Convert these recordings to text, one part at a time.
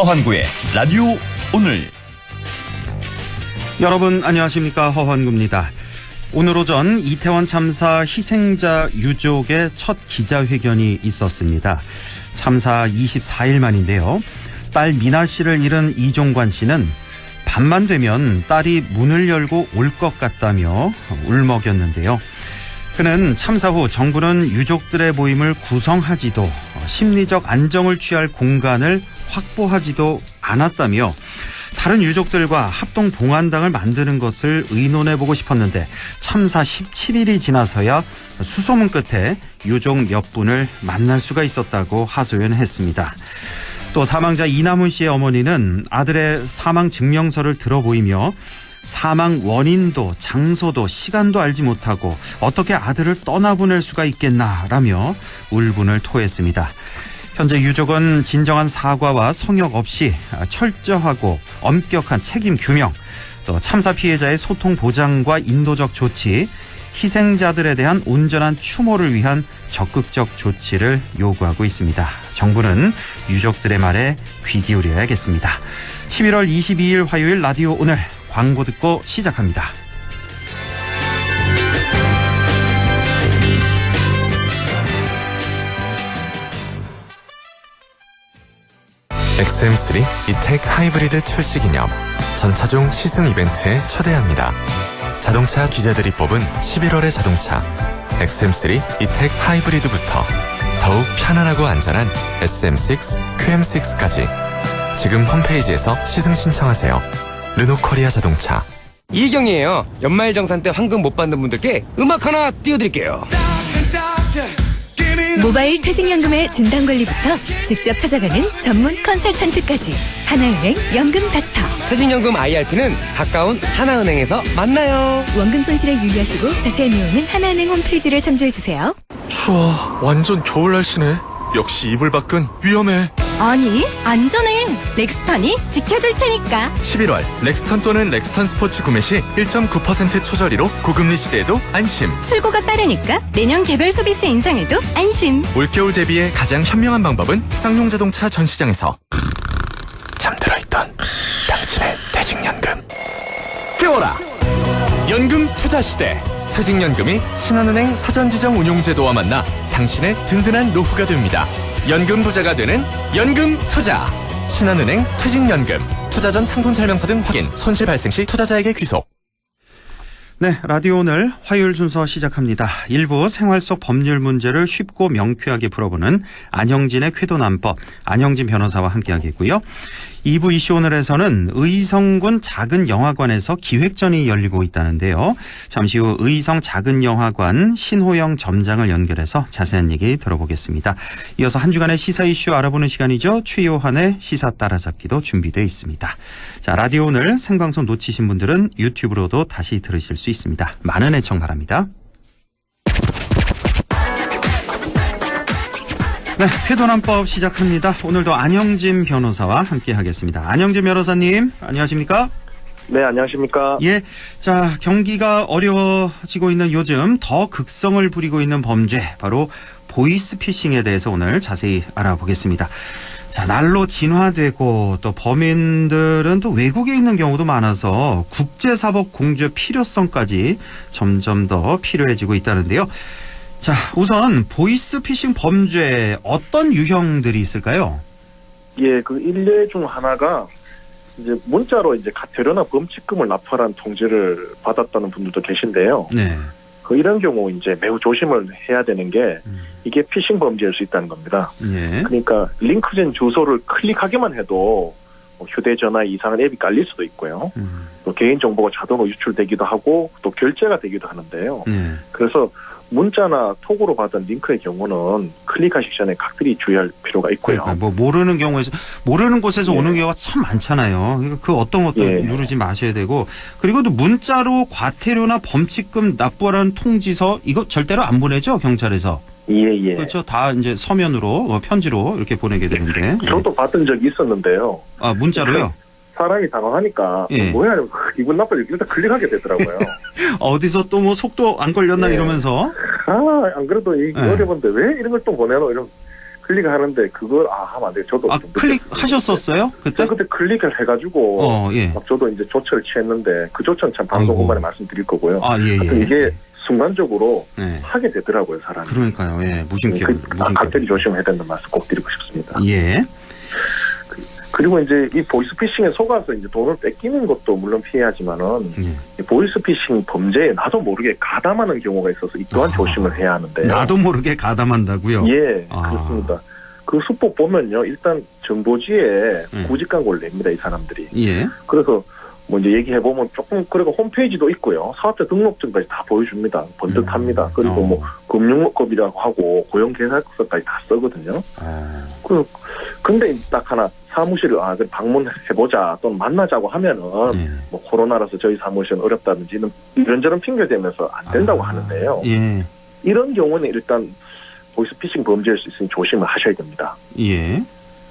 허환구의 라디오 오늘. 여러분 안녕하십니까, 허환구입니다. 오늘 오전 이태원 참사 희생자 유족의 첫 기자회견이 있었습니다. 참사 24일 만인데요. 딸 미나 씨를 잃은 이종관 씨는 밤만 되면 딸이 문을 열고 올 것 같다며 울먹였는데요. 그는 참사 후 정부는 유족들의 모임을 구성하지도 심리적 안정을 취할 공간을 확보하지도 않았다며 다른 유족들과 합동봉안당을 만드는 것을 의논해보고 싶었는데 참사 17일이 지나서야 수소문 끝에 유족 몇 분을 만날 수가 있었다고 하소연했습니다. 또 사망자 이남훈 씨의 어머니는 아들의 사망 증명서를 들어보이며 사망 원인도 장소도 시간도 알지 못하고 어떻게 아들을 떠나보낼 수가 있겠나라며 울분을 토했습니다. 현재 유족은 진정한 사과와 성역 없이 철저하고 엄격한 책임 규명, 또 참사 피해자의 소통 보장과 인도적 조치, 희생자들에 대한 온전한 추모를 위한 적극적 조치를 요구하고 있습니다. 정부는 유족들의 말에 귀 기울여야겠습니다. 11월 22일 화요일 라디오 오늘, 광고 듣고 시작합니다. XM3 이텍 하이브리드 출시 기념 전차종 시승 이벤트에 초대합니다. 자동차 기자들이 뽑은 11월의 자동차 XM3 이텍 하이브리드부터 더욱 편안하고 안전한 SM6, QM6까지 지금 홈페이지에서 시승 신청하세요. 르노코리아 자동차. 이경이에요. 연말정산 때 황금 못 받는 분들께 음악 하나 띄워드릴게요. 모바일 퇴직연금의 진단관리부터 직접 찾아가는 전문 컨설턴트까지 하나은행 연금닥터. 퇴직연금 IRP는 가까운 하나은행에서 만나요. 원금 손실에 유의하시고 자세한 내용은 하나은행 홈페이지를 참조해주세요. 추워. 완전 겨울 날씨네. 역시 이불 밖은 위험해. 아니, 안전해. 렉스턴이 지켜줄 테니까. 11월 렉스턴 또는 렉스턴 스포츠 구매 시 1.9% 초저리로 고금리 시대에도 안심. 출고가 빠르니까 내년 개별 소비세 인상에도 안심. 올겨울 대비에 가장 현명한 방법은 쌍용자동차 전시장에서. 잠들어 있던 당신의 퇴직연금 깨워라. 연금 투자 시대. 퇴직연금이 신한은행 사전지정 운용제도와 만나 당신의 든든한 노후가 됩니다. 연금 부자가 되는 연금 투자. 신한은행 퇴직연금. 투자 전 상품 설명서 등 확인. 손실 발생 시 투자자에게 귀속. 네, 라디오 오늘 화요일 순서 시작합니다. 일부 생활 속 법률 문제를 쉽고 명쾌하게 풀어보는 안형진의 쾌도난법, 안형진 변호사와 함께하겠고요. 2부 이슈 오늘에서는 의성군 작은 영화관에서 기획전이 열리고 있다는데요. 잠시 후 의성 작은 영화관 신호영 점장을 연결해서 자세한 얘기 들어보겠습니다. 이어서 한 주간의 시사 이슈 알아보는 시간이죠. 최요한의 시사 따라잡기도 준비되어 있습니다. 자, 라디오 오늘 생방송 놓치신 분들은 유튜브로도 다시 들으실 수 있습니다. 많은 애청 바랍니다. 네, 쾌도난법 시작합니다. 오늘도 안형진 변호사와 함께하겠습니다. 안형진 변호사님, 안녕하십니까? 네, 안녕하십니까? 예, 자, 경기가 어려워지고 있는 요즘 더 극성을 부리고 있는 범죄, 바로 보이스피싱에 대해서 오늘 자세히 알아보겠습니다. 자, 날로 진화되고 또 범인들은 또 외국에 있는 경우도 많아서 국제사법 공조의 필요성까지 점점 더 필요해지고 있다는데요. 자, 우선 보이스피싱 범죄 어떤 유형들이 있을까요? 예, 그 일례 중 하나가 이제 문자로 이제 가태료나 범칙금을 납부한 통지를 받았다는 분들도 계신데요. 네. 그 이런 경우 이제 매우 조심을 해야 되는 게 이게 피싱 범죄일 수 있다는 겁니다. 예. 그러니까 링크된 주소를 클릭하기만 해도 휴대전화 이상한 앱이 깔릴 수도 있고요. 또 개인정보가 자동으로 유출되기도 하고 또 결제가 되기도 하는데요. 그래서 문자나 톡으로 받은 링크의 경우는 클릭하시기 전에 각별히 주의할 필요가 있고요. 그러니까 뭐 모르는 경우에서 모르는 곳에서 예. 오는 경우가 참 많잖아요. 그러니까 그 어떤 것도 예. 누르지 마셔야 되고, 그리고 또 문자로 과태료나 범칙금 납부하라는 통지서 이거 절대로 안 보내죠, 경찰에서. 예. 그렇죠. 다 이제 서면으로 편지로 이렇게 보내게 되는데. 저도 받은 적이 있었는데요. 아, 문자로요? 사람이 당황하니까 예. 뭐야 기분 나빠서 일단 클릭하게 되더라고요. 어디서 또 뭐 속도 안 걸렸나 예. 이러면서. 안 그래도 이 예. 어려운데 왜 이런 걸 또 보내노 이런 클릭하는데 그걸 하면 안 돼요. 저도 좀 클릭하셨었어요? 그때? 그때 클릭을 해가지고 예. 막 저도 이제 조처를 취했는데 그 조처는 참 방송 후반에 말씀드릴 거고요. 예. 하여튼 이게 순간적으로 네. 하게 되더라고요, 사람이. 그러니까요. 예. 무심결. 각별히 조심해야 된다는 말씀 꼭 드리고 싶습니다. 예. 그리고 이제 이 보이스피싱에 속아서 이제 돈을 뺏기는 것도 물론 피해야지만 이 보이스피싱 범죄에 나도 모르게 가담하는 경우가 있어서 이 또한 조심을 해야 하는데요. 나도 모르게 가담한다고요? 예, 그렇습니다. 그 수법 보면요, 일단 정보지에 구직 광고를 냅니다, 이 사람들이. 예. 그래서 뭐 이제 얘기해 보면 조금 그리고 홈페이지도 있고요, 사업자 등록증까지 다 보여줍니다. 번듯합니다. 그리고 뭐 금융업이라고 하고 고용 계약서까지 다 쓰거든요. 근데 딱 하나 사무실을 방문해보자 또는 만나자고 하면은 뭐 코로나라서 저희 사무실은 어렵다든지 이런저런 핑계 대면서 안 된다고 하는데요. 예. 이런 경우는 일단 보이스피싱 범죄일 수 있으니 조심을 하셔야 됩니다. 예.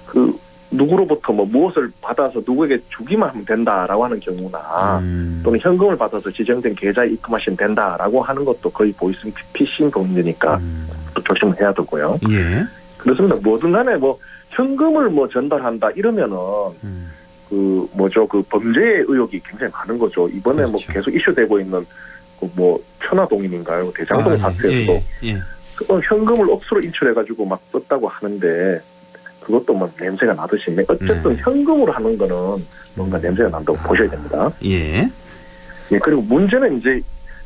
그 누구로부터 뭐 무엇을 받아서 누구에게 주기만 하면 된다라고 하는 경우나 또는 현금을 받아서 지정된 계좌에 입금하시면 된다라고 하는 것도 거의 보이스피싱 범죄니까 또 조심을 해야 되고요. 예. 그렇습니다. 뭐든 간에 뭐 현금을 뭐 전달한다 이러면은 그 범죄의 의혹이 굉장히 많은 거죠. 이번에 그렇죠. 뭐 계속 이슈되고 있는 그 뭐 천화동인인가요? 대장동 사태에서도 현금을 억수로 인출해가지고 막 썼다고 하는데 그것도 뭐 냄새가 나듯이 어쨌든 현금으로 하는 거는 뭔가 냄새가 난다고 보셔야 됩니다. 예. 예, 그리고 문제는 이제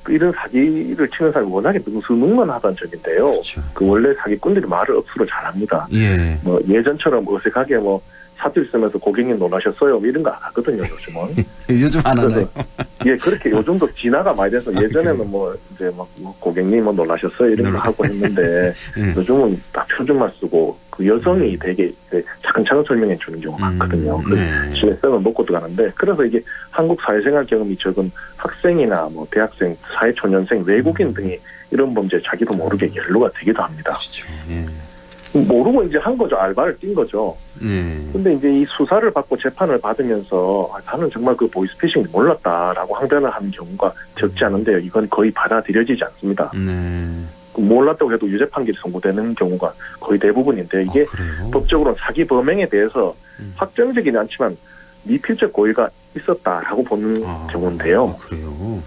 이런 사기를 치는 사람이 워낙에 능수능란하다는 점인데요. 그렇죠. 그 원래 사기꾼들이 말을 억수로 잘합니다. 예. 뭐 예전처럼 어색하게 뭐 사투리 쓰면서 고객님 놀라셨어요? 뭐 이런 거 안 하거든요, 요즘은. 요즘 안 하나요? 예, 그렇게 요즘도 진화가 많이 돼서 예전에는 뭐 이제 막 고객님 뭐 놀라셨어요? 이런 거 하고 했는데 요즘은 딱 표준말 쓰고 그 여성이 되게 차근차근 설명해 주는 경우가 많거든요. 신뢰성을 먹고 들어가는데 그래서 이게 한국 사회생활 경험이 적은 학생이나 뭐 대학생, 사회초년생, 외국인 등이 이런 범죄에 자기도 모르게 연루가 되기도 합니다. 그렇죠. 예. 모르고 이제 한 거죠. 알바를 뛴 거죠. 근데 이제 이 수사를 받고 재판을 받으면서 나는 정말 그 보이스피싱이 몰랐다라고 항변을 하는 경우가 적지 않은데요. 이건 거의 받아들여지지 않습니다. 몰랐다고 해도 유죄 판결이 선고되는 경우가 거의 대부분인데 이게 법적으로는 사기 범행에 대해서 확정적이지 않지만 미필적 고의가 있었다라고 보는 경우인데요. 그래요.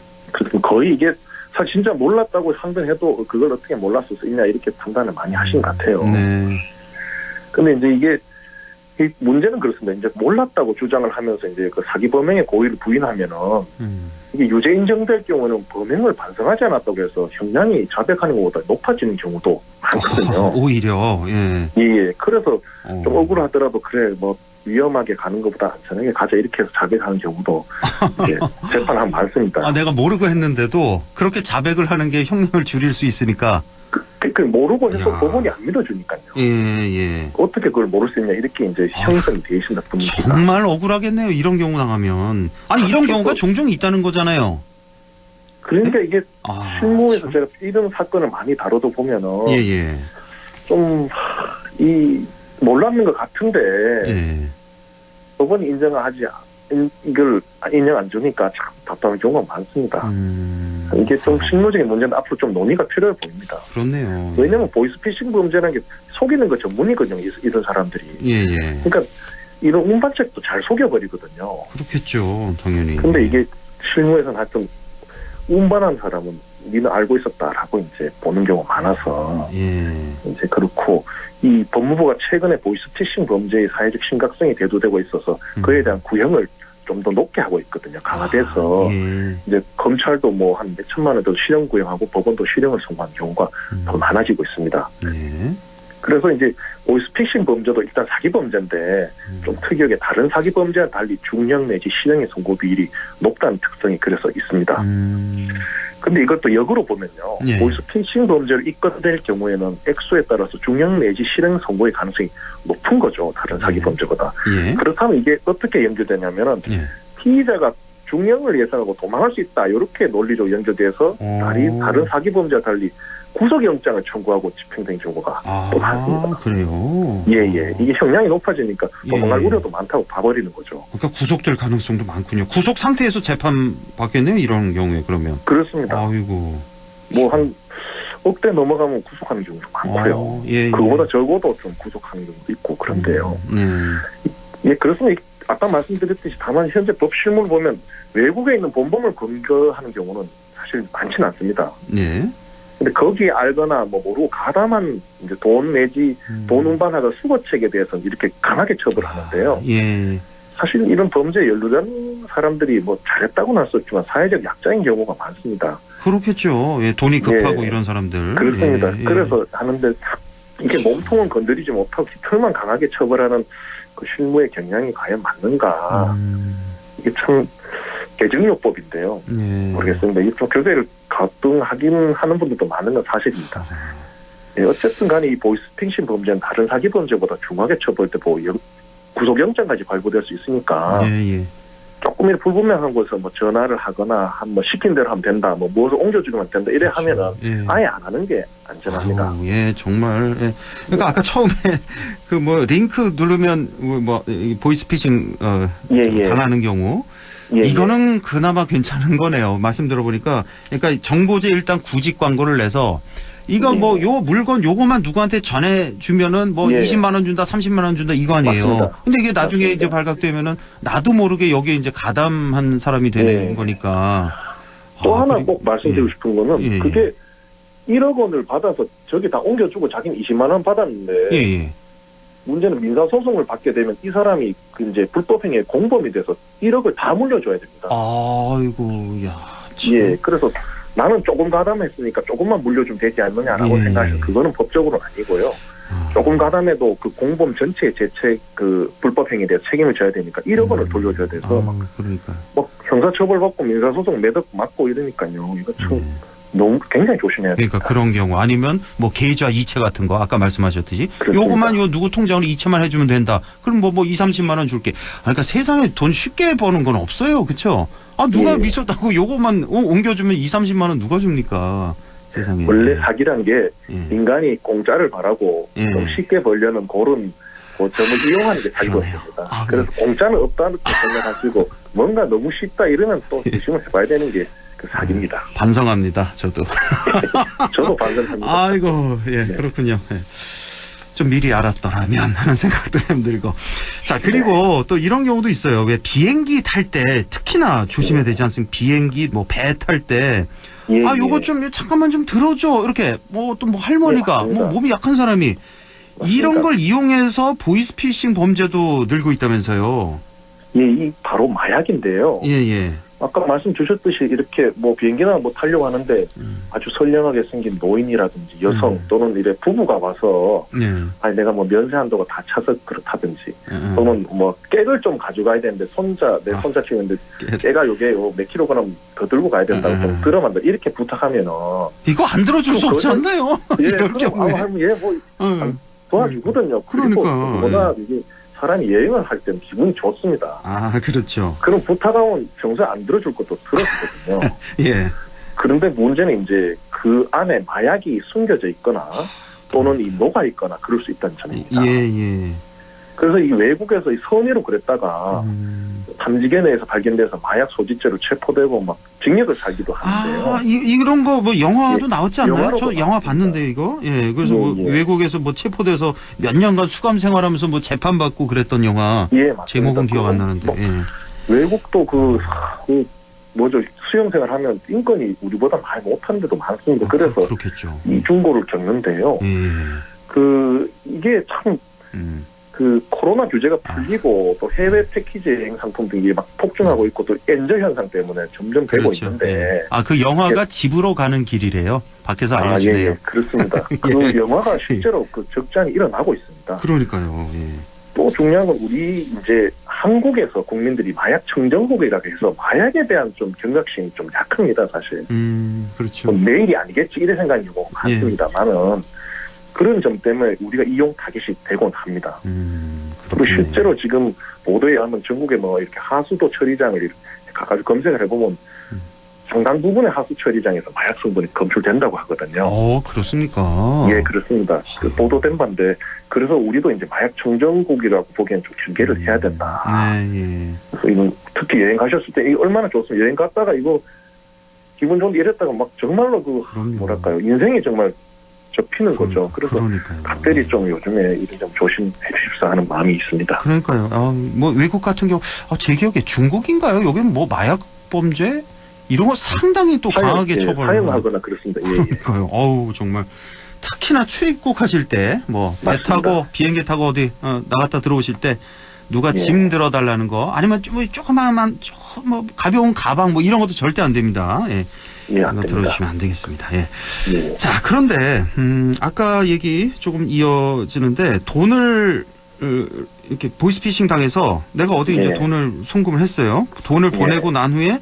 거의 이게 사실 진짜 몰랐다고 항변해도 그걸 어떻게 몰랐을 수 있냐 이렇게 판단을 많이 하신 것 같아요. 근데 이제 이게 이 문제는 그렇습니다. 이제 몰랐다고 주장을 하면서 이제 그 사기 범행의 고의를 부인하면은 이게 유죄 인정될 경우는 범행을 반성하지 않았다고 해서 형량이 자백하는 것보다 높아지는 경우도 많거든요. 오히려 예. 그래서 좀 억울하더라도 그래 뭐 위험하게 가는 것보다 안전하게 가자 이렇게 해서 자백하는 경우도 이제 재판하면 많습니다. 내가 모르고 했는데도 그렇게 자백을 하는 게 형량을 줄일 수 있으니까. 그 모르고 해서 법원이 안 믿어주니까요. 예. 어떻게 그걸 모를 수 있냐 이렇게 이제 형성이 돼 있습니다. 분위기가. 정말 억울하겠네요. 이런 경우 당하면. 이런 경우가 종종 있다는 거잖아요. 그러니까 이게 실무에서 제가 이런 사건을 많이 다뤄도 보면은 좀 몰랐는 것 같은데 법원이 이걸 인정 안 주니까 참 답답한 경우가 많습니다. 이게 좀 실무적인 문제는 앞으로 좀 논의가 필요해 보입니다. 그렇네요. 왜냐하면 보이스피싱 범죄라는 게 속이는 거 전문이거든요. 이런 사람들이. 그러니까 이런 운반책도 잘 속여버리거든요. 그렇겠죠. 당연히. 근데 이게 실무에서는 하여튼 운반한 사람은 니는 알고 있었다라고 이제 보는 경우가 많아서 이제 그렇고 이 법무부가 최근에 보이스피싱 범죄의 사회적 심각성이 대두되고 있어서 그에 대한 구형을 좀 더 높게 하고 있거든요. 강화돼서 이제 검찰도 뭐 한 몇천만 원도 실형 구형하고 법원도 실형을 선고한 경우가 더 많아지고 있습니다. 그래서 이제 보이스피싱 범죄도 일단 사기 범죄인데 좀 특이하게 다른 사기 범죄와 달리 중형 내지 실형의 선고 비율이 높다는 특성이 그래서 있습니다. 근데 이것도 역으로 보면요. 보이스피싱 범죄를 입건될 경우에는 액수에 따라서 중형 내지 실형 선고의 가능성이 높은 거죠. 다른 사기 범죄보다. 그렇다면 이게 어떻게 연결되냐면은 피의자가 중형을 예상하고 도망할 수 있다. 이렇게 논리로 연결돼서 다른 사기 범죄와 달리 구속영장을 청구하고 집행된 경우가 또 많습니다. 그래요? 이게 형량이 높아지니까 도망갈 우려도 많다고 봐버리는 거죠. 그러니까 구속될 가능성도 많군요. 구속 상태에서 재판 받겠네요. 이런 경우에 그러면. 그렇습니다. 아이고. 뭐 한 억대 넘어가면 구속하는 경우도 많고요. 예. 그거보다 적어도 좀 구속하는 경우도 있고 그런데요. 네. 예, 그렇습니다. 아까 말씀드렸듯이 다만 현재 법 실무를 보면 외국에 있는 본범을 검거하는 경우는 사실 많지는 않습니다. 네. 근데 거기에 알거나 뭐 모르고 가담한 이제 돈 내지 돈 운반하다 수거책에 대해서는 이렇게 강하게 처벌하는데요. 예. 사실 이런 범죄에 연루된 사람들이 뭐 잘했다고는 할 수 없지만 사회적 약자인 경우가 많습니다. 그렇겠죠. 예, 돈이 급하고 예. 이런 사람들. 그렇습니다. 예. 그래서 하는데 이게 몸통은 건드리지 못하고 깃털만 강하게 처벌하는 그 실무의 경향이 과연 맞는가. 이게 참 개정요법인데요. 예. 모르겠습니다. 이좀 교대를 가등하긴 하는 분들도 많은 건 사실입니다. 예, 어쨌든 간에 이 보이스피싱 범죄는 다른 사기 범죄보다 중하게 처벌되고 구속영장까지 발부될 수 있으니까 예. 조금이라도 불분명한 곳에서 뭐 전화를 하거나 뭐 시킨 대로 하면 된다, 뭐 무엇을 옮겨주면 된다 이래 그렇죠. 하면은 예. 아예 안 하는 게 안전합니다. 아유, 예, 정말. 예. 그러니까 아까 처음에 그 뭐 링크 누르면 뭐 보이스피싱 예. 당하는 경우 이거는 그나마 괜찮은 거네요. 말씀 들어보니까 그러니까 정보제 일단 구직 광고를 내서 이거 뭐 요 물건 요거만 누구한테 전해주면은 뭐 20만 원 준다, 30만 원 준다 이거 아니에요. 맞습니다. 근데 이게 나중에 맞습니다. 이제 발각되면은 나도 모르게 여기에 이제 가담한 사람이 되는 거니까. 또 하나 그리고- 꼭 말씀드리고 싶은 거는 예. 그게 1억 원을 받아서 저기 다 옮겨주고 자기는 20만 원 받았는데 예. 문제는 민사소송을 받게 되면 이 사람이 그 이제 불법행위의 공범이 돼서 1억을 다 물려줘야 됩니다. 아이고, 야. 참. 예, 그래서 나는 조금 가담했으니까 조금만 물려주면 되지 않느냐라고 예. 생각하시면 그거는 법적으로는 아니고요. 조금 가담해도 그 공범 전체의 그 불법행위에 대해서 책임을 져야 되니까 1억 원을 돌려줘야 돼서 그러니까. 뭐 형사처벌받고 민사소송 매덕 맞고 이러니까요. 이거 참 너무 굉장히 조심해야 돼요. 그러니까 그런 경우 아니면 뭐 계좌 이체 같은 거 아까 말씀하셨듯이 그렇습니다. 요거만 요 누구 통장으로 이체만 해주면 된다. 그럼 뭐 2, 30만 원 줄게. 그러니까 세상에 돈 쉽게 버는 건 없어요. 그렇죠? 아 누가 예. 미쳤다고 요거만 옮겨주면 2, 30만 원 누가 줍니까? 세상에. 원래 사기란 게 예. 인간이 공짜를 바라고 예. 좀 쉽게 벌려는 그런 점을 이용하는 게 사기거든요. 아, 그래서 공짜는 없다는 생각하시고 뭔가 너무 쉽다 이러면 또 조심을 해봐야 되는 게 그 사기입니다. 반성합니다. 저도. 저도 반성합니다. 아이고, 예, 그렇군요. 예. 좀 미리 알았더라면 하는 생각도 힘들고. 자, 그리고 또 이런 경우도 있어요. 왜 비행기 탈 때 특히나 조심해야 되지 않습니까? 비행기 뭐 배 탈 때. 예, 아, 요거 좀 잠깐만 좀 들어줘. 이렇게 뭐 또 뭐 할머니가 예, 맞습니다. 뭐 몸이 약한 사람이 이런 맞습니다. 걸 이용해서 보이스피싱 범죄도 늘고 있다면서요. 예, 이 바로 마약인데요. 예. 아까 말씀 주셨듯이 이렇게 뭐 비행기나 뭐 타려고 하는데 아주 선량하게 생긴 노인이라든지 여성 또는 이래 부부가 와서 예. 아니 내가 뭐 면세 한도가 다 차서 그렇다든지 또는 뭐 깨를 좀 가져가야 되는데 내 손자 키우는데 깨가 요게 몇 킬로그램 더 들고 가야 된다고 좀 들어만다 이렇게 부탁하면은 이거 안 들어줄 수 없지 않나요? 예, 이런 경우에. 뭐 도와주거든요. 그리고 그러니까. 그보다 이게 사람이 여행을 할 때는 기분이 좋습니다. 아, 그렇죠. 그럼 부탁하면 정서 안 들어줄 것도 들어주거든요. 예. 그런데 문제는 이제 그 안에 마약이 숨겨져 있거나 또는 이 녹아 있거나 그럴 수 있다는 점입니다. 예. 그래서 이 외국에서 이 선의로 그랬다가 탐지견 내에서 발견돼서 마약 소지죄로 체포되고 막 징역을 살기도 하는데요. 이런 거 뭐 영화도 예, 나왔지 않나요? 영화로도 저 영화 나왔습니다. 봤는데 이거. 예. 그래서 뭐 예. 외국에서 뭐 체포돼서 몇 년간 수감 생활하면서 뭐 재판 받고 그랬던 영화. 예, 맞습니다. 제목은 기억 안 나는데. 뭐 예. 외국도 수영생활 하면 인권이 우리보다 많이 못하는 데도 많습니다. 그래서 그렇겠죠. 이 중고를 겪는데요. 예. 이게 참 코로나 규제가 풀리고 또 해외 패키지 여행 상품 등이 막 폭증하고 있고 또 엔저 현상 때문에 점점 되고 그렇죠. 있는데. 예. 아, 그 영화가 집으로 가는 길이래요. 밖에서 알려주네요. 예, 그렇습니다. 그 영화가 실제로 그 적장이 일어나고 있습니다. 그러니까요. 예. 또 중요한 건 우리 이제 한국에서 국민들이 마약 청정국이라고 해서 마약에 대한 좀 경각심이 좀 약합니다, 사실. 그렇죠. 내일이 아니겠지 이래 생각이 좀 많습니다만은 그런 점 때문에 우리가 이용 타깃이 되곤 합니다. 그리고 실제로 지금 보도에 하면 전국에 뭐 이렇게 하수도 처리장을 이렇게 가가지고 검색을 해보면 상당 부분의 하수 처리장에서 마약 성분이 검출된다고 하거든요. 그렇습니까? 예, 그렇습니다. 그 보도된 바인데 그래서 우리도 이제 마약 청정국이라고 보기엔 좀 경계를 해야 된다. 네, 예. 그래서 이건 특히 여행 가셨을 때 이거 얼마나 좋습니까? 여행 갔다가 이거 기분 좋은데 이랬다가 막 정말로 그럼요. 뭐랄까요, 인생이 정말 접히는 거죠. 그래서 그러니까요. 각별히 좀 요즘에 이런 좀 조심해 주십사 하는 마음이 있습니다. 그러니까요. 뭐 외국 같은 경우 제 기억에 중국인가요? 여기는 뭐 마약 범죄 이런 거 상당히 또 강하게 처벌을 사용하거나 그렇습니다. 예, 예. 그러니까요. 어우 정말 특히나 출입국 하실 때 뭐 배 타고 비행기 타고 어디 나갔다 들어오실 때 누가 짐 들어달라는 거 아니면 뭐 조그마한 뭐 가벼운 가방 뭐 이런 것도 절대 안 됩니다. 예. 이거 들어주시면 안 되겠습니다. 예. 예. 자 그런데 아까 얘기 조금 이어지는데 돈을 이렇게 보이스피싱 당해서 내가 어디 이제 돈을 송금을 했어요. 돈을 보내고 난 후에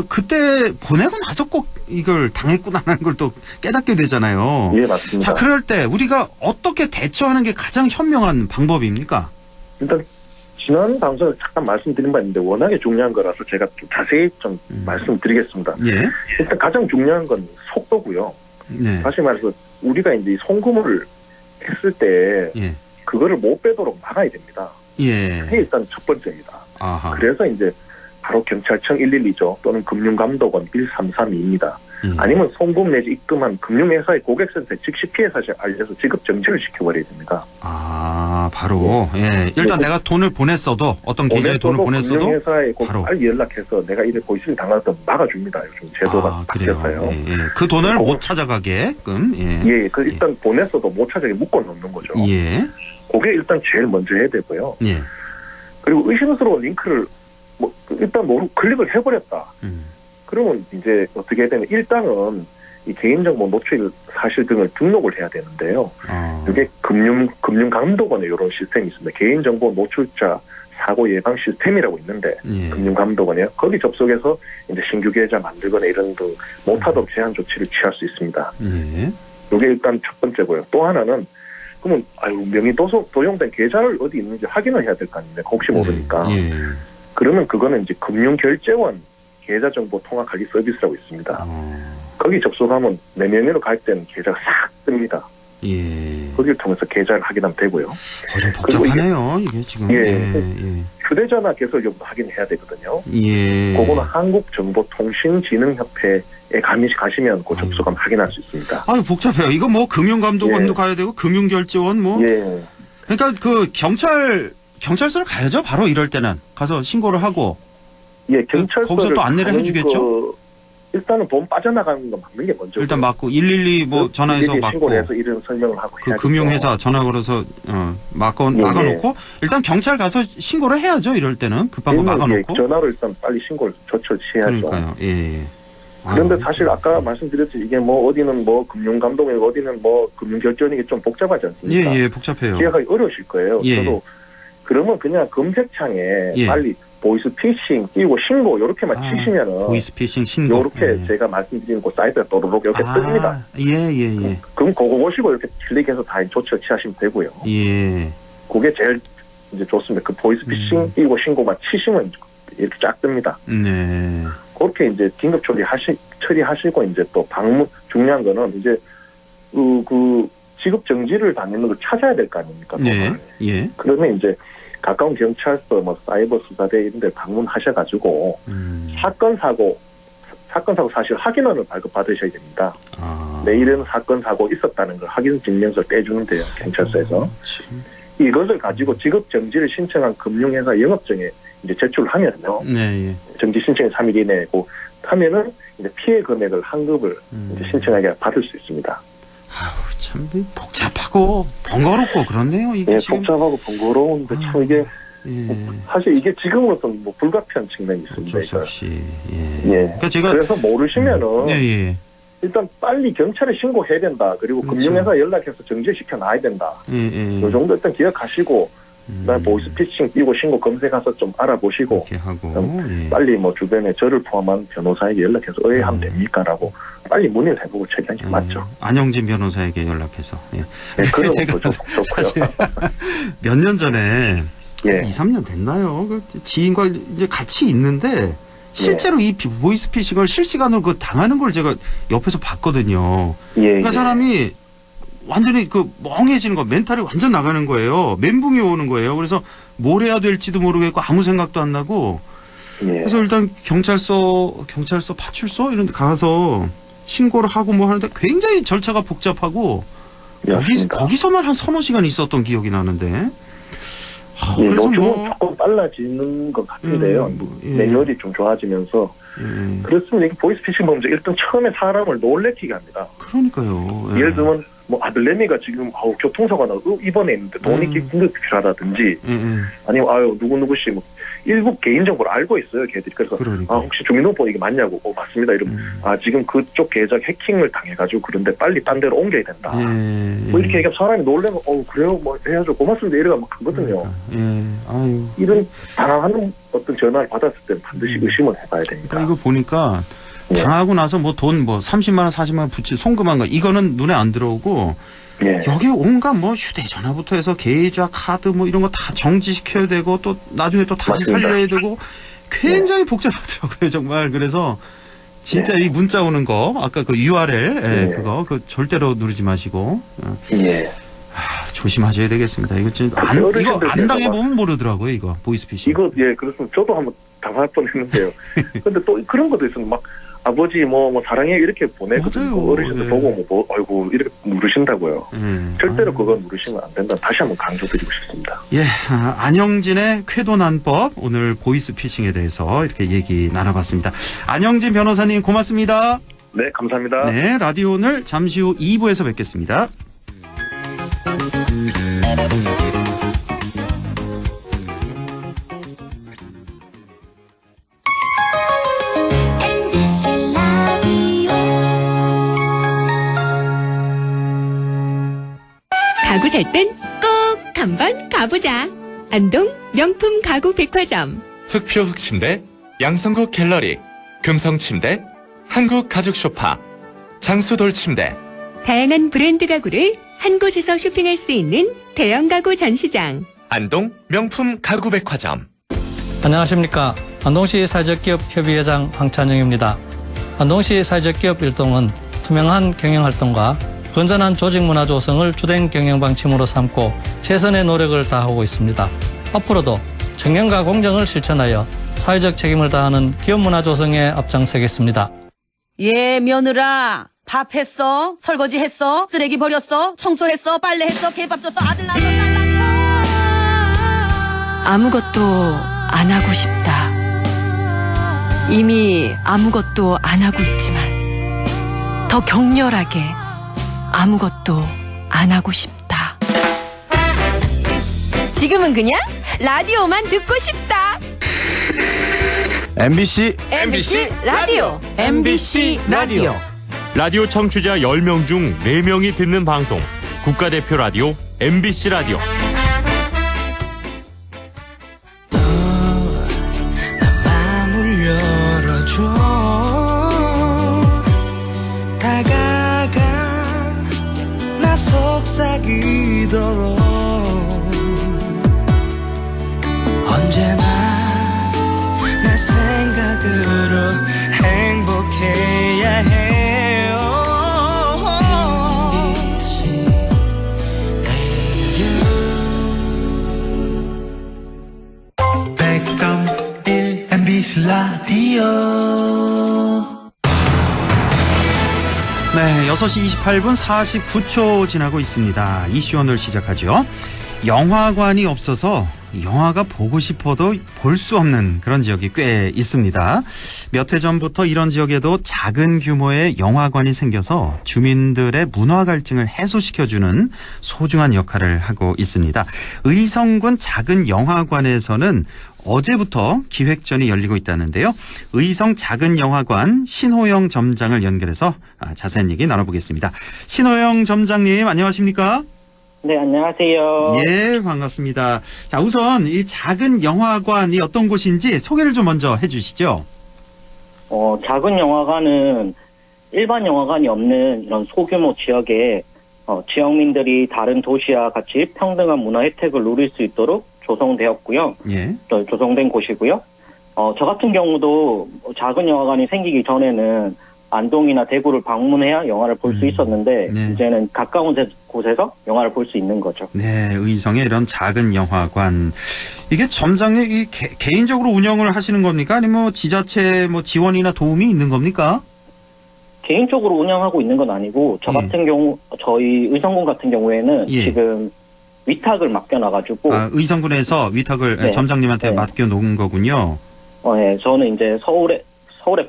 그때 보내고 나서 꼭 이걸 당했구나라는 걸 또 깨닫게 되잖아요. 예, 맞습니다. 자 그럴 때 우리가 어떻게 대처하는 게 가장 현명한 방법입니까? 일단 지난 방송에 잠깐 말씀드린 바 있는데 워낙에 중요한 거라서 제가 좀 자세히 좀 말씀드리겠습니다. 예. 일단 가장 중요한 건 속도고요. 네. 다시 말해서 우리가 이제 송금을 했을 때 예. 그거를 못 빼도록 막아야 됩니다. 예. 그게 일단 첫 번째입니다. 아하. 그래서 이제 바로 경찰청 112죠. 또는 금융감독원 1332입니다. 아니면 송금 내지 입금한 금융회사의 고객센터에 즉시 피해 사실 알려서 지급 정지를 시켜버려야 됩니다. 바로. 예. 일단 내가 돈을 보냈어도 어떤 계좌에 돈을 보냈어도 금융회사에 바로 빨리 연락해서 내가 이래 보이스를 당하던 막아줍니다. 요즘 제도가 바뀌어서요. 예. 그 돈을 못 찾아가게끔. 예. 일단 보냈어도 못 찾아게 묶어놓는 거죠. 예. 그게 일단 제일 먼저 해야 되고요. 예. 그리고 의심스러운 링크를 일단 클릭을 해버렸다. 그러면 이제 어떻게 해야 되면 일단은 이 개인정보 노출 사실 등을 등록을 해야 되는데요. 이게 금융감독원에 이런 시스템이 있습니다. 개인정보 노출자 사고 예방 시스템이라고 있는데 금융감독원이요. 거기 접속해서 이제 신규 계좌 만들거나 이런 등 못하도록 제한 조치를 취할 수 있습니다. 이게 일단 첫 번째고요. 또 하나는 그러면 명의 도용된 계좌를 어디 있는지 확인을 해야 될 거 아닙니까? 혹시 모르니까. 그러면 그거는 이제 금융결제원 계좌정보 통합관리 서비스라고 있습니다. 거기 접속하면 내 명의로 가입된 계좌가 싹 뜹니다. 예. 거기를 통해서 계좌를 확인하면 되고요. 좀 복잡하네요. 이게 지금. 휴대전화 개설료도 확인해야 되거든요. 예. 그거는 한국정보통신진흥협회에 가시면 그 접속하면 확인할 수 있습니다. 복잡해요. 이거 뭐 금융감독원도 가야 되고 금융결제원 뭐. 예. 그러니까 그 경찰서를 가야죠. 바로 이럴 때는 가서 신고를 하고. 예, 경찰서를 거기서 또 안내를 해주겠죠. 일단은 돈 빠져나가는 거 막는 게 먼저. 일단 막고 112 뭐 전화해서 막고. 신고를 해서 이런 설명을 하고. 그 금융회사 전화 걸어서 막아놓고 일단 경찰 가서 신고를 해야죠. 이럴 때는 급한 거 막아놓고. 전화로 일단 빨리 신고를 조처해야죠. 그러니까요. 예. 그런데 사실 아까 말씀드렸듯이 이게 뭐 어디는 뭐 금융감독이고 어디는 뭐 금융결제원이게 좀 복잡하지 않습니까? 예, 복잡해요. 기억하기 어려우실 거예요. 예. 저도 그러면 그냥 검색창에 예. 빨리 보이스피싱 띄우고 신고 이렇게만 치시면은 보이스피싱 신고 이렇게 제가 말씀드린 그 사이트가 또르륵 이렇게 뜹니다. 예. 그럼 그거 보시고 이렇게 클릭해서 다 조치를 취하시면 되고요. 예. 그게 제일 이제 좋습니다. 그 보이스피싱 띄우고 신고만 치시면 이렇게 쫙 뜹니다. 네. 그렇게 이제 긴급 처리하시고 이제 또 방문 중요한 거는 이제 그 지급 정지를 당하는 걸 찾아야 될 거 아닙니까? 예. 그러면 이제 가까운 경찰서, 뭐 사이버 수사대 이런 데 방문하셔가지고 사건 사고 사실 확인원을 발급받으셔야 됩니다. 내일은 사건 사고 있었다는 걸 확인 증명서 떼주는데요, 경찰서에서. 이것을 가지고 지급 정지를 신청한 금융회사 영업증에 이제 제출을 하면요. 네. 정지 신청이 3일 이내고 하면은 이제 피해 금액을 한급을 이제 신청하게 받을 수 있습니다. 참 복잡하고 번거롭고 그렇네요. 이게 지금. 복잡하고 번거로운데 참 이게 사실 이게 지금으로서는 뭐 불가피한 측면이 있습니다. 어쩔 수 없이. 그러니까 그래서 모르시면은 일단 빨리 경찰에 신고해야 된다. 그리고 금융회사 연락해서 정지시켜 놔야 된다. 이 정도 일단 기억하시고 그다음에 보이스피싱 띄고 신고 검색해서 좀 알아보시고 빨리 뭐 주변에 저를 포함한 변호사에게 연락해서 의뢰하면 됩니까라고 빨리 문의를 해보고 처리하는 게 맞죠. 안영진 변호사에게 연락해서. 그런 제가 것도 좋고요. 몇 년 전에 2, 3년 됐나요? 그 지인과 이제 같이 있는데 실제로 이 보이스피싱을 실시간으로 그 당하는 걸 제가 옆에서 봤거든요. 그러니까 사람이 완전히 멍해지는 거, 멘탈이 완전 나가는 거예요. 멘붕이 오는 거예요. 그래서 뭘 해야 될지도 모르겠고 아무 생각도 안 나고 그래서 일단 경찰서 파출소 이런 데 가서 신고를 하고 뭐 하는데 굉장히 절차가 복잡하고 거기서만 한 서너 시간 있었던 기억이 나는데. 요즘은 조금 빨라지는 것 같은데요. 매뉴얼이 좀 좋아지면서. 그렇습니다. 이게 보이스피싱 범죄 일단 처음에 사람을 놀래키게 합니다. 그러니까요. 예를 들면 뭐 아들내미가 지금 교통사고가 나고 입원해 있는데 돈이 긴급히 필요하다든지 아니면 누구누구씨 뭐 일부 개인정보를 알고 있어요, 걔들이. 그래서 혹시 주민등록번호 이게 맞냐고. 맞습니다. 이러면 지금 그쪽 계좌 해킹을 당해가지고 그런데 빨리 딴 데로 옮겨야 된다. 뭐 이렇게 얘기하면 사람이 놀래면 그래요 뭐 해야죠. 고맙습니다. 이래가 막 하거든요. 이런 당황하는 어떤 전화를 받았을 때 반드시 의심을 해봐야 됩니다. 이거 보니까 당하고 나서 뭐 돈 30만 원, 40만 원 붙일 송금한 거 이거는 눈에 안 들어오고 여기 온갖 뭐 휴대전화부터 해서 계좌, 카드 뭐 이런 거 다 정지시켜야 되고 또 나중에 또 다시 살려야 되고 굉장히 복잡하더라고요 정말. 그래서 진짜 이 문자 오는 거 아까 그 URL 그거 절대로 누르지 마시고 조심하셔야 되겠습니다. 이거 안 당해보면 모르더라고요 이거 보이스피싱. 이거 그렇습니다. 저도 한번 당할 뻔했는데요. 근데 또 그런 것도 있어요. 막 아버지 뭐 사랑해 이렇게 보내거든요. 어르신들 보고 아이고 이렇게 누르신다고요. 절대로 그거 누르시면 안 된다. 다시 한번 강조드리고 싶습니다. 안영진의 쾌도난법 오늘 보이스피싱에 대해서 이렇게 얘기 나눠봤습니다. 안영진 변호사님 고맙습니다. 네, 감사합니다. 네, 라디오 오늘 잠시 후 2부에서 뵙겠습니다. 가구 살 땐 꼭 한번 가보자. 안동 명품 가구 백화점. 흑표 흑침대, 양성국 갤러리, 금성침대, 한국 가죽 소파, 장수돌 침대. 다양한 브랜드 가구를 한 곳에서 쇼핑할 수 있는 대형 가구 전시장. 안동 명품 가구 백화점. 안녕하십니까. 안동시 사회적기업 협의회장 황찬영입니다. 안동시 사회적기업 일동은 투명한 경영활동과 건전한 조직문화 조성을 주된 경영방침으로 삼고 최선의 노력을 다하고 있습니다. 앞으로도 청렴과 공정을 실천하여 사회적 책임을 다하는 기업문화 조성에 앞장서겠습니다. 며느라 밥 했어? 설거지 했어? 쓰레기 버렸어? 청소했어? 빨래했어? 개밥 줬어? 아들 낳았어? 딸 낳았어? 아무것도 안 하고 싶다. 이미 아무것도 안 하고 있지만 더 격렬하게 아무것도 안 하고 싶다. 지금은 그냥 라디오만 듣고 싶다. MBC 라디오. MBC 라디오. 라디오 청취자 10명 중 4명이 듣는 방송. 국가대표 라디오 MBC 라디오. 마음을 열어줘. 다가가 나 속삭이도록 언제나 내 생각으로 행복해야 해요. MBC 라디오. 네, 6시 28분 49초 지나고 있습니다. 이슈 오늘 시작하죠. 영화관이 없어서 영화가 보고 싶어도 볼 수 없는 그런 지역이 꽤 있습니다. 몇 해 전부터 이런 지역에도 작은 규모의 영화관이 생겨서 주민들의 문화 갈증을 해소시켜주는 소중한 역할을 하고 있습니다. 의성군 작은 영화관에서는 어제부터 기획전이 열리고 있다는데요. 의성 작은 영화관 신호영 점장을 연결해서 자세한 얘기 나눠보겠습니다. 신호영 점장님 안녕하십니까? 네, 안녕하세요. 예, 반갑습니다. 자, 우선 이 작은 영화관이 어떤 곳인지 소개를 좀 먼저 해주시죠. 작은 영화관은 일반 영화관이 없는 이런 소규모 지역에 지역민들이 다른 도시와 같이 평등한 문화 혜택을 누릴 수 있도록 조성되었고요. 예. 조성된 곳이고요. 저 같은 경우도 작은 영화관이 생기기 전에는 안동이나 대구를 방문해야 영화를 볼 수 있었는데 네. 이제는 가까운 곳에서 영화를 볼 수 있는 거죠. 네, 의성의 이런 작은 영화관. 이게 점장님 개인적으로 운영을 하시는 겁니까? 아니면 뭐 지자체 뭐 지원이나 도움이 있는 겁니까? 개인적으로 운영하고 있는 건 아니고 저 같은 경우 저희 의성군 같은 경우에는 지금 위탁을 맡겨놔가지고 의성군에서 위탁을 네. 점장님한테 네. 맡겨놓은 거군요. 네, 저는 이제 서울에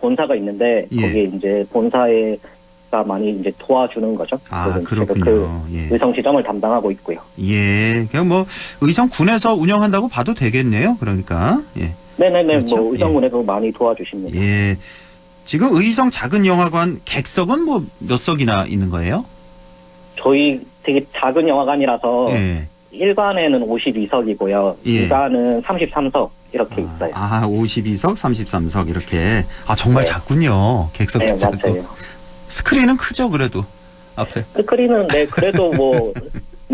본사가 있는데 거기에 이제 본사가 많이 이제 도와주는 거죠. 그렇군요. 그 의성 지점을 담당하고 있고요. 예, 그냥 뭐 의성군에서 운영한다고 봐도 되겠네요. 그러니까 네네네, 그렇죠? 뭐 의성군에서 많이 도와주십니다. 예. 지금 의성 작은 영화관 객석은 뭐 몇 석이나 있는 거예요? 저희 되게 작은 영화관이라서 일관에는 52석이고요. 2관은 33석 이렇게 있어요. 52석, 33석 이렇게. 정말 작군요. 객석도 작고. 맞아요. 스크린은 크죠, 그래도 앞에. 스크린은 그래도 뭐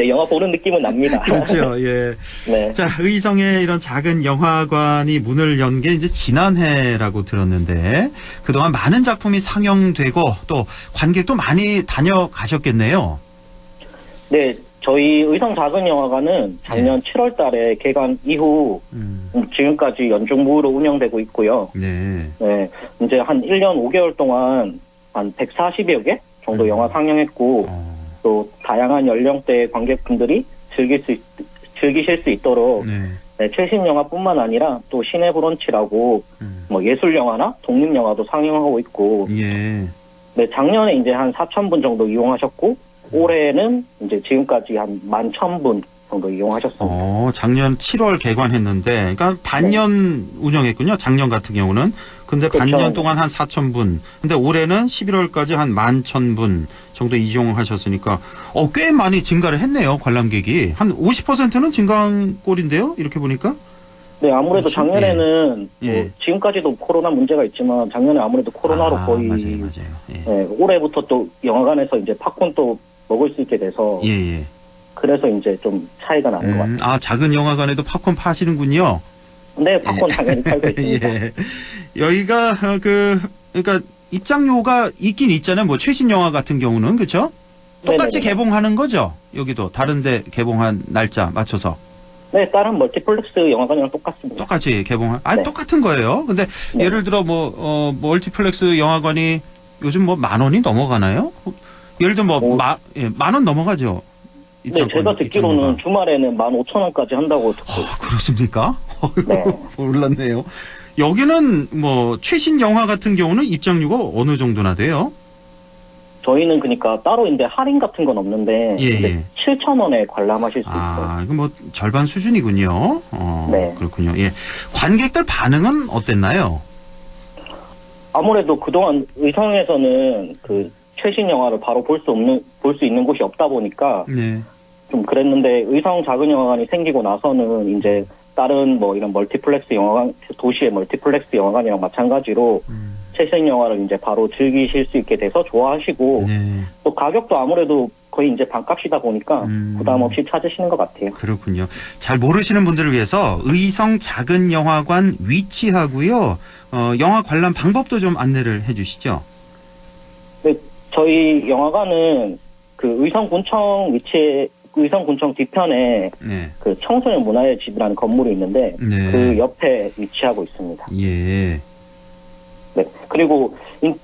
영화 보는 느낌은 납니다. 그렇죠. 예. 네. 자, 의성의 이런 작은 영화관이 문을 연 게 이제 지난해라고 들었는데 그동안 많은 작품이 상영되고 또 관객도 많이 다녀가셨겠네요. 네, 저희 의성 작은 영화관은 작년 7월 달에 개관 이후 지금까지 연중무휴로 운영되고 있고요. 네. 네, 이제 한 1년 5개월 동안 한 140여 개 정도 영화 상영했고 또 다양한 연령대의 관객분들이 즐기실 수 있도록 최신 영화뿐만 아니라 또 시내 브런치라고 뭐 예술 영화나 독립 영화도 상영하고 있고 네, 작년에 이제 한 4,000분 정도 이용하셨고 올해는 이제 지금까지 한 11,000분 정도 이용하셨습니다. 작년 7월 개관했는데, 그러니까 반년 운영했군요. 작년 같은 경우는. 근데 그렇죠. 반년 동안 한 4,000분. 근데 올해는 11월까지 한 11,000분 정도 이용하셨으니까, 꽤 많이 증가를 했네요. 관람객이. 한 50%는 증가한 꼴인데요. 이렇게 보니까. 네, 아무래도 그렇죠? 작년에는 뭐 지금까지도 코로나 문제가 있지만 작년에 아무래도 코로나로 거의 맞아요. 올해부터 또 영화관에서 이제 팝콘 또 먹을 수 있게 돼서 그래서 이제 좀 차이가 나는 것 같아요. 작은 영화관에도 팝콘 파시는군요. 네, 팝콘 당연히 팔고 있습니다. 여기가 그러니까 입장료가 있긴 있잖아요. 뭐 최신 영화 같은 경우는 그렇죠? 똑같이 네네네. 개봉하는 거죠. 여기도 다른데 개봉한 날짜 맞춰서. 네, 다른 멀티플렉스 영화관이랑 똑같습니다. 똑같이 개봉한. 똑같은 거예요. 근데 예를 들어 멀티플렉스 영화관이 요즘 뭐 10,000원이 넘어가나요? 예를 들어 만 원 넘어가죠. 네, 제가 듣기로는 주말에는 15,000원까지 한다고 듣고. 그렇습니까? 네. 몰랐네요. 여기는 뭐 최신 영화 같은 경우는 입장료가 어느 정도나 돼요? 저희는 그러니까 따로 이제 할인 같은 건 없는데 7,000원에 관람하실 수 있어요. 이거 뭐 절반 수준이군요. 네. 그렇군요. 예. 관객들 반응은 어땠나요? 아무래도 그동안 의성에서는 그 최신 영화를 바로 볼 수 있는 곳이 없다 보니까 좀 그랬는데 의성 작은 영화관이 생기고 나서는 이제 다른 뭐 이런 멀티플렉스 영화관, 도시의 멀티플렉스 영화관이랑 마찬가지로 최신 영화를 이제 바로 즐기실 수 있게 돼서 좋아하시고 또 가격도 아무래도 거의 이제 반값이다 보니까 부담 없이 찾으시는 것 같아요. 그렇군요. 잘 모르시는 분들을 위해서 의성 작은 영화관 위치하고요. 영화 관람 방법도 좀 안내를 해 주시죠. 네, 저희 영화관은 그 의성군청 위치에 의성군청 뒤편에 그 청소년 문화의 집이라는 건물이 있는데 그 옆에 위치하고 있습니다. 예. 네. 그리고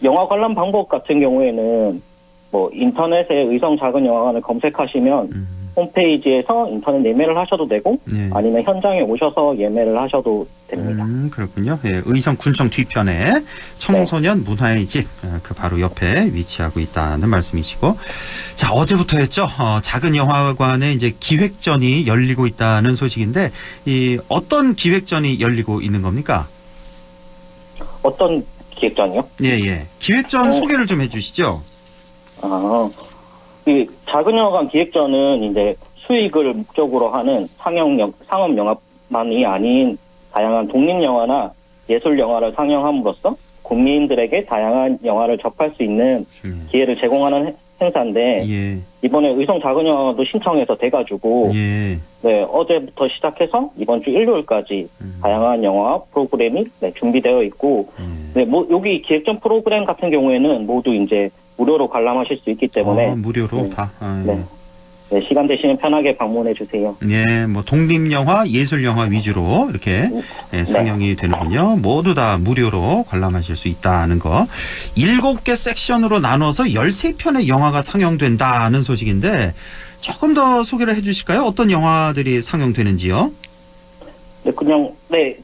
영화 관람 방법 같은 경우에는 뭐 인터넷에 의성 작은 영화관을 검색하시면 홈페이지에서 인터넷 예매를 하셔도 되고 아니면 현장에 오셔서 예매를 하셔도 됩니다. 그렇군요. 예, 의성 군청 뒤편에 청소년 문화의 집 그 바로 옆에 위치하고 있다는 말씀이시고, 자 어제부터였죠. 작은 영화관에 이제 기획전이 열리고 있다는 소식인데 이 어떤 기획전이 열리고 있는 겁니까? 어떤 기획전이요? 예. 기획전 소개를 좀 해주시죠. 이 작은 영화관 기획전은 이제 수익을 목적으로 하는 상업 영화만이 아닌 다양한 독립 영화나 예술 영화를 상영함으로써 국민들에게 다양한 영화를 접할 수 있는 기회를 제공하는 행사인데 이번에 의성 작은 영화관도 신청해서 돼가지고 어제부터 시작해서 이번 주 일요일까지 다양한 영화 프로그램이 준비되어 있고 여기 기획전 프로그램 같은 경우에는 모두 이제 무료로 관람하실 수 있기 때문에 무료로 다. 네, 시간 되시면 편하게 방문해 주세요. 예, 뭐 독립영화, 예술영화 위주로 이렇게 상영이 되는군요. 모두 다 무료로 관람하실 수 있다는 거. 7개 섹션으로 나눠서 13편의 영화가 상영된다는 소식인데 조금 더 소개를 해주실까요? 어떤 영화들이 상영되는지요? 네, 그냥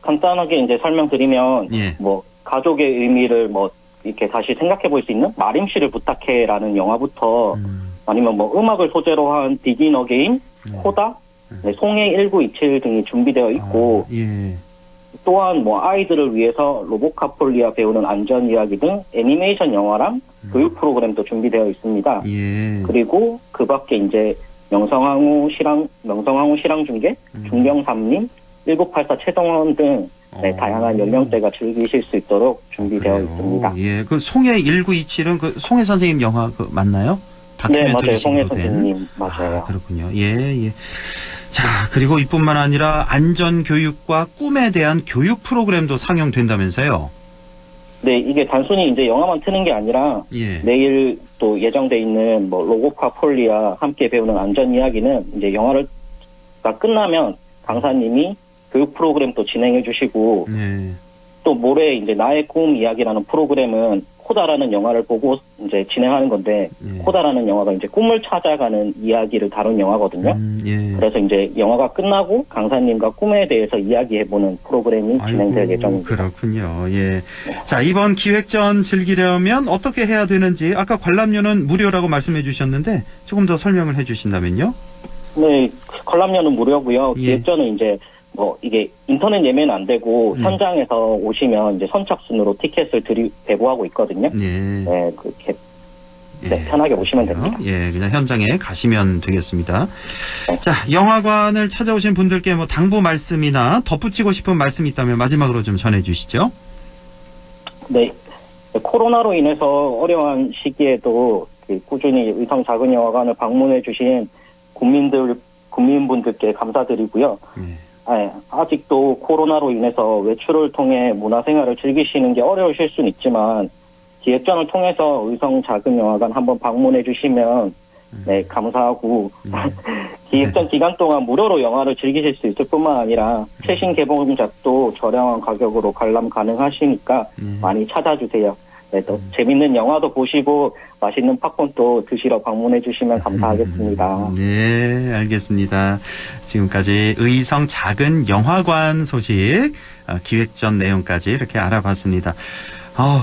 간단하게 이제 설명드리면 뭐 가족의 의미를 뭐 이렇게 다시 생각해 볼 수 있는 마림 씨를 부탁해라는 영화부터 아니면 뭐 음악을 소재로 한 비긴 어게인, 코다, 송해 1927 등이 준비되어 있고 또한 뭐 아이들을 위해서 로보카폴리아 배우는 안전 이야기 등 애니메이션 영화랑 교육 프로그램도 준비되어 있습니다. 그리고 그 밖에 이제 명성황후 실황 중계, 중경삼림, 1984 최동원 등 다양한 연령대가 즐기실 수 있도록 준비되어 있습니다. 예, 그 송해 1927은 그 송해 선생님 영화 그 맞나요? 네, 맞아요. 송해 선생님 맞아요. 그렇군요. 예. 자, 그리고 이뿐만 아니라 안전교육과 꿈에 대한 교육 프로그램도 상영된다면서요? 네, 이게 단순히 이제 영화만 트는 게 아니라 내일 또 예정돼 있는 뭐 로고파폴리아 함께 배우는 안전 이야기는 이제 영화가 끝나면 강사님이 교육 프로그램 또 진행해 주시고 또 모레 이제 나의 꿈 이야기라는 프로그램은 코다라는 영화를 보고 이제 진행하는 건데 코다라는 영화가 이제 꿈을 찾아가는 이야기를 다룬 영화거든요. 그래서 이제 영화가 끝나고 강사님과 꿈에 대해서 이야기해보는 프로그램이 진행될 예정입니다. 그렇군요. 예. 자, 이번 기획전 즐기려면 어떻게 해야 되는지 아까 관람료는 무료라고 말씀해 주셨는데 조금 더 설명을 해 주신다면요? 네, 관람료는 무료고요. 기획전은 이제 뭐 이게 인터넷 예매는 안 되고 현장에서 오시면 이제 선착순으로 티켓을 배부하고 있거든요. 그렇게 편하게 오시면 됩니다. 예, 그냥 현장에 가시면 되겠습니다. 자, 영화관을 찾아오신 분들께 뭐 당부 말씀이나 덧붙이고 싶은 말씀이 있다면 마지막으로 좀 전해주시죠. 네, 코로나로 인해서 어려운 시기에도 꾸준히 의성 작은 영화관을 방문해 주신 국민분들께 감사드리고요. 아직도 코로나로 인해서 외출을 통해 문화생활을 즐기시는 게 어려우실 수는 있지만 기획전을 통해서 의성 작은 영화관 한번 방문해 주시면 감사하고 기획전 기간 동안 무료로 영화를 즐기실 수 있을 뿐만 아니라 최신 개봉작도 저렴한 가격으로 관람 가능하시니까 많이 찾아주세요. 또 재밌는 영화도 보시고 맛있는 팝콘도 드시러 방문해 주시면 감사하겠습니다. 네, 알겠습니다. 지금까지 의성 작은 영화관 소식, 기획전 내용까지 이렇게 알아봤습니다.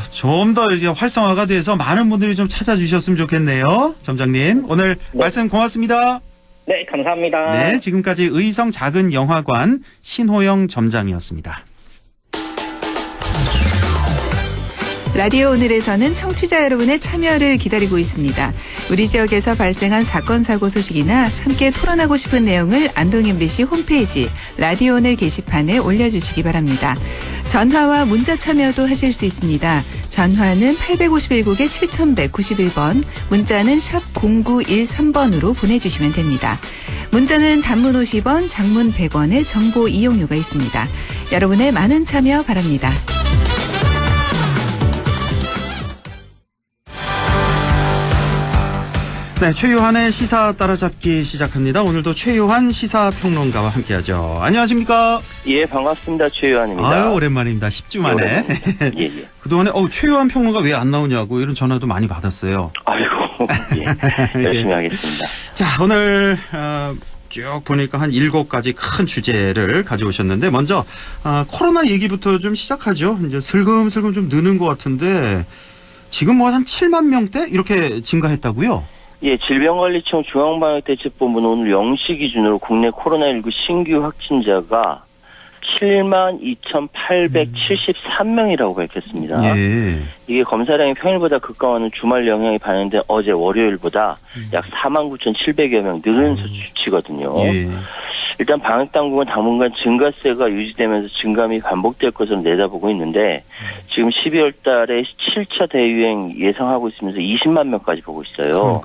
좀 더 이제 활성화가 돼서 많은 분들이 좀 찾아주셨으면 좋겠네요. 점장님, 오늘 말씀 고맙습니다. 네, 감사합니다. 네, 지금까지 의성 작은 영화관 신호영 점장이었습니다. 라디오 오늘에서는 청취자 여러분의 참여를 기다리고 있습니다. 우리 지역에서 발생한 사건 사고 소식이나 함께 토론하고 싶은 내용을 안동 MBC 홈페이지 라디오 오늘 게시판에 올려주시기 바랍니다. 전화와 문자 참여도 하실 수 있습니다. 전화는 851국에 7191번, 문자는 샵 0913번으로 보내주시면 됩니다. 문자는 단문 50원, 장문 100원의 정보 이용료가 있습니다. 여러분의 많은 참여 바랍니다. 네, 최유한의 시사 따라잡기 시작합니다. 오늘도 최유한 시사평론가와 함께하죠. 안녕하십니까? 예, 반갑습니다. 최유한입니다. 아유, 오랜만입니다. 10주 만에. 예. 그동안에 최유한 평론가 왜 안 나오냐고 이런 전화도 많이 받았어요. 아이고, 예. 열심히 하겠습니다. 자, 오늘 쭉 보니까 한 7가지 큰 주제를 가져오셨는데 먼저 코로나 얘기부터 좀 시작하죠. 이제 슬금슬금 좀 느는 것 같은데 지금 뭐 한 7만 명대 이렇게 증가했다고요? 예, 질병관리청 중앙방역대책본부는 오늘 0시 기준으로 국내 코로나19 신규 확진자가 72,873명이라고 밝혔습니다. 이게 검사량이 평일보다 급감하는 주말 영향이 반영된 어제 월요일보다 약 49,700여 명 늘은 수치거든요. 일단 방역당국은 당분간 증가세가 유지되면서 증감이 반복될 것으로 내다보고 있는데 지금 12월 달에 7차 대유행 예상하고 있으면서 20만 명까지 보고 있어요.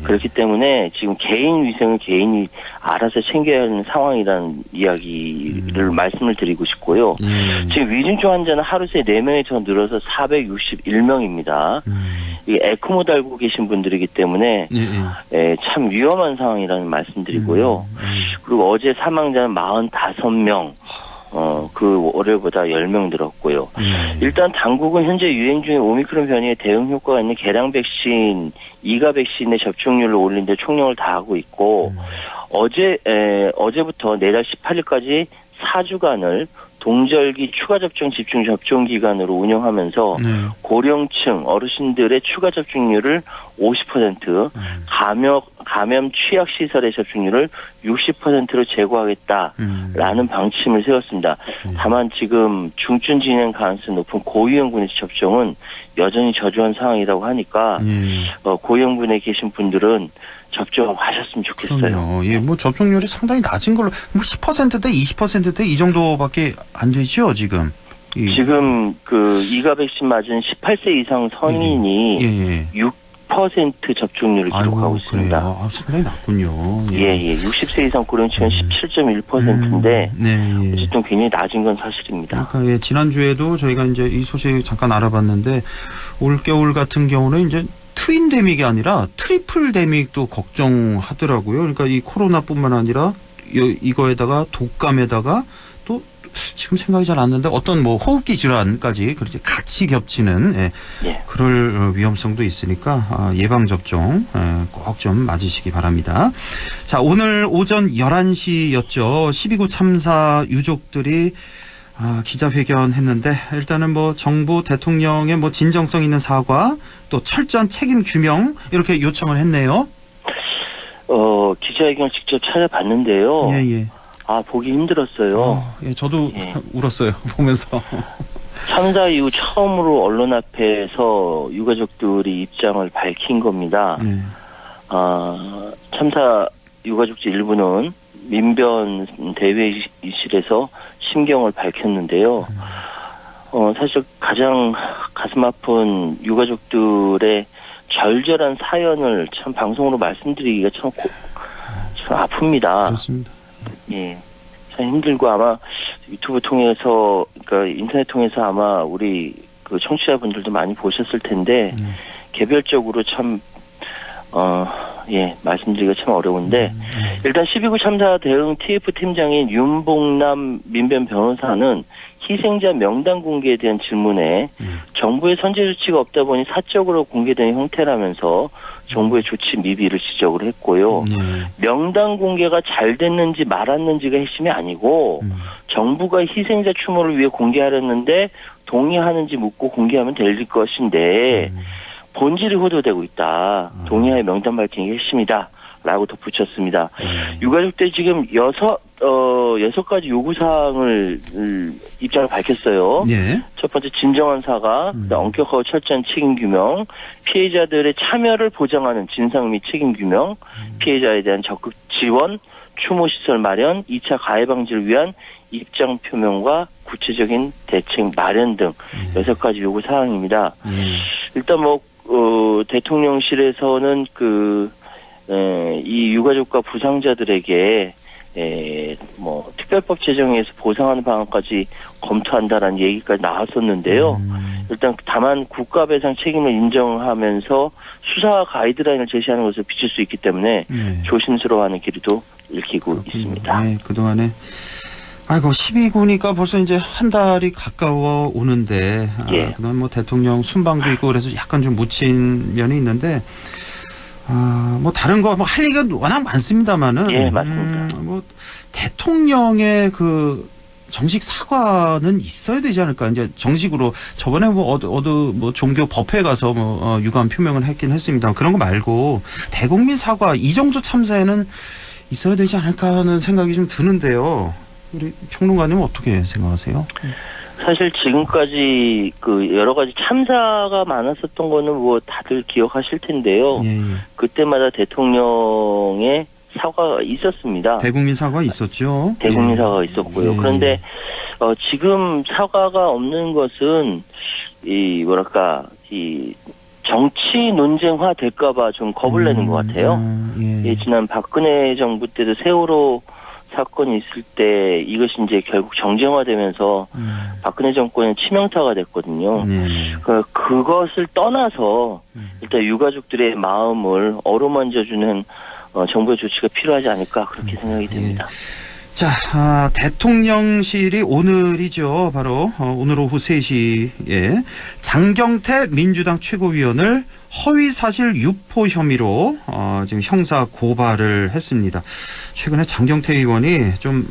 그렇기 때문에 지금 개인 위생을 개인이 알아서 챙겨야 하는 상황이라는 이야기를 말씀을 드리고 싶고요. 지금 위중증 환자는 하루 새 4명이 더 늘어서 461명입니다. 이게 에크모 달고 계신 분들이기 때문에 참 위험한 상황이라는 말씀드리고요. 그리고 어제 사망자는 45명. 그 월요일보다 10명 늘었고요. 일단 당국은 현재 유행 중인 오미크론 변이에 대응 효과가 있는 개량 백신, 2가 백신의 접종률을 올린 데 총력을 다하고 있고, 어제부터 내달 18일까지 4주간을 동절기 추가 접종 집중 접종 기간으로 운영하면서 고령층 어르신들의 추가 접종률을 50%, 감염 취약 시설의 접종률을 60%로 제고하겠다라는 방침을 세웠습니다. 다만 지금 중증 진행 가능성이 높은 고위험군의 접종은 여전히 저조한 상황이라고 하니까 고위험군에 계신 분들은 접종하셨으면 좋겠어요. 그럼요. 예, 뭐 접종률이 상당히 낮은 걸로 뭐 10%대 20%대 이 정도밖에 안 되죠, 지금. 지금 그 2가 백신 맞은 18세 이상 성인이 6% 접종률을 기록하고 있습니다. 아, 상당히 낮군요. 예. 60세 이상 고령층은 17.1%인데 어쨌든 굉장히 낮은 건 사실입니다. 그러니까 지난주에도 저희가 이제 이 소식 잠깐 알아봤는데 올겨울 같은 경우는 이제 트윈데믹이 아니라 트리플데믹도 걱정하더라고요. 그러니까 이 코로나뿐만 아니라 이거에다가 독감에다가 또 지금 생각이 잘 안 나는데 어떤 뭐 호흡기 질환까지 그렇게 같이 겹치는 그럴 위험성도 있으니까 예방 접종 꼭 좀 맞으시기 바랍니다. 자, 오늘 오전 11시였죠. 12구 참사 유족들이 기자회견 했는데 일단은 뭐 정부 대통령의 뭐 진정성 있는 사과 또 철저한 책임 규명 이렇게 요청을 했네요. 기자회견 직접 찾아봤는데요. 보기 힘들었어요. 저도 울었어요 보면서. 참사 이후 처음으로 언론 앞에서 유가족들이 입장을 밝힌 겁니다. 참사 유가족들 일부는 민변 대회의실에서 심경을 밝혔는데요. 사실 가장 가슴 아픈 유가족들의 절절한 사연을 참 방송으로 말씀드리기가 참 아픕니다. 그렇습니다. 참 힘들고 아마 유튜브 통해서, 그러니까 인터넷 통해서 아마 우리 그 청취자분들도 많이 보셨을 텐데 개별적으로 참 말씀드리기가 참 어려운데 일단 12구 참사 대응 TF 팀장인 윤봉남 민변 변호사는 희생자 명단 공개에 대한 질문에 정부의 선제 조치가 없다 보니 사적으로 공개된 형태라면서 정부의 조치 미비를 지적을 했고요. 명단 공개가 잘 됐는지 말았는지가 핵심이 아니고 정부가 희생자 추모를 위해 공개하렸는데 동의하는지 묻고 공개하면 될 것인데 본질이 호도되고 있다. 동의하에 명단 밝히는 게 핵심이다. 라고 덧붙였습니다. 유가족들이 지금 6가지 요구사항을 입장을 밝혔어요. 첫 번째 진정한 사과, 엄격하고 철저한 책임규명, 피해자들의 참여를 보장하는 진상 및 책임규명, 피해자에 대한 적극 지원, 추모시설 마련, 2차 가해 방지를 위한 입장 표명과 구체적인 대책 마련 등 6가지 요구사항입니다. 일단 대통령실에서는 이 유가족과 부상자들에게 특별법 제정에서 보상하는 방안까지 검토한다라는 얘기까지 나왔었는데요. 일단 다만 국가배상 책임을 인정하면서 수사 가이드라인을 제시하는 것을 비칠 수 있기 때문에 조심스러워하는 길도 읽히고 있습니다. 그동안에 12구니까 벌써 이제 한 달이 가까워 오는데 그다음 뭐 대통령 순방도 있고 그래서 약간 좀 묻힌 면이 있는데 다른 거 할 얘기가 워낙 많습니다만은 맞습니다. 대통령의 그 정식 사과는 있어야 되지 않을까? 이제 정식으로 저번에 종교 법회에 가서 유감 표명을 했긴 했습니다. 그런 거 말고 대국민 사과 이 정도 참사에는 있어야 되지 않을까 하는 생각이 좀 드는데요. 우리 평론가님은 어떻게 생각하세요? 사실 지금까지 여러 가지 참사가 많았었던 거는 다들 기억하실 텐데요. 그때마다 대통령의 사과가 있었습니다. 대국민 사과 있었죠. 대국민 사과가 있었고요. 그런데 지금 사과가 없는 것은 정치 논쟁화 될까봐 좀 겁을 내는 것 같아요. 지난 박근혜 정부 때도 세월호 사건이 있을 때 이것이 이제 결국 정쟁화되면서 박근혜 정권의 치명타가 됐거든요. 그것을 떠나서 일단 유가족들의 마음을 어루만져주는 정부의 조치가 필요하지 않을까 그렇게 생각이 됩니다. 자, 대통령실이 오늘이죠. 바로 오늘 오후 3시에 장경태 민주당 최고위원을 허위사실 유포 혐의로 지금 형사 고발을 했습니다. 최근에 장경태 의원이 좀